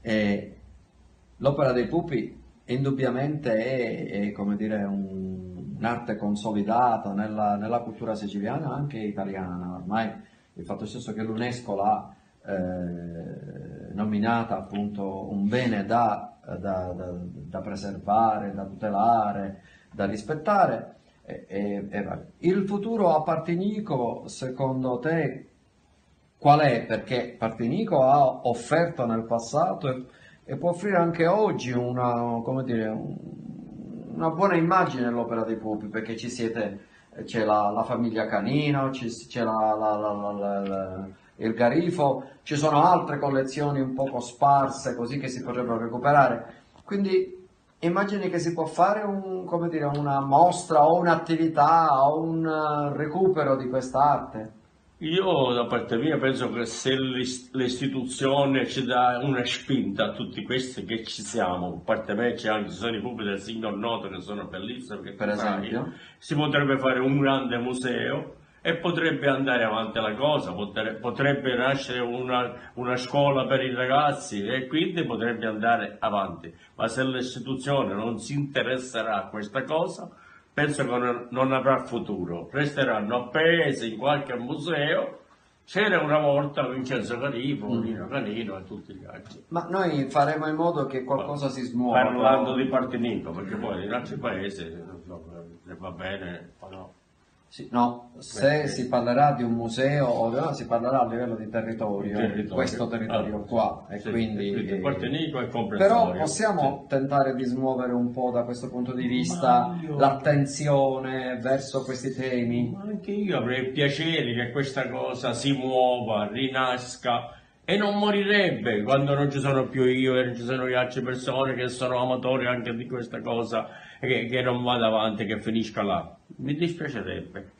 E l'opera dei pupi indubbiamente è, come dire, un'arte consolidata nella cultura siciliana, anche italiana. Ormai il fatto stesso che l'UNESCO l'ha nominata appunto un bene da preservare, da tutelare, da rispettare. Il futuro a Partinico, secondo te, qual è? Perché Partinico ha offerto nel passato e può offrire anche oggi una, come dire, una buona immagine dell'opera dei pupi, perché c'è la famiglia Canino, c'è il Garifo, ci sono altre collezioni un poco sparse così che si potrebbero recuperare. Quindi immagini che si può fare come dire, una mostra o un'attività o un recupero di questa arte. Io da parte mia penso che se l'istituzione ci dà una spinta a tutti questi che ci siamo, a parte me c'è anche ci sono i pupi del signor Noto che sono bellissimi, che Per tu sai, esempio. si potrebbe fare un grande museo e potrebbe andare avanti la cosa, potrebbe nascere una scuola per i ragazzi e quindi potrebbe andare avanti. Ma se l'istituzione non si interesserà a questa cosa, penso che non avrà futuro, resteranno appesi in qualche museo. C'era una volta Vincenzo Canino, Nino Canino e tutti gli altri. Ma noi faremo in modo che qualcosa si smuova, Parlando però. di Partinico, perché poi in altri paesi va bene, o no? Sì, no, se si parlerà di un museo o si parlerà a livello di territorio, questo territorio qua, e Sì, quindi, Partinico è però comprensorio. possiamo tentare di smuovere un po' da questo punto di vista Ma io, l'attenzione verso questi temi. ma anche io avrei piacere che questa cosa si muova, rinasca e non morirebbe quando non ci sono più io e non ci sono le altre persone che sono amatori anche di questa cosa e che non vada avanti, che finisca là. Mi dispiacerebbe.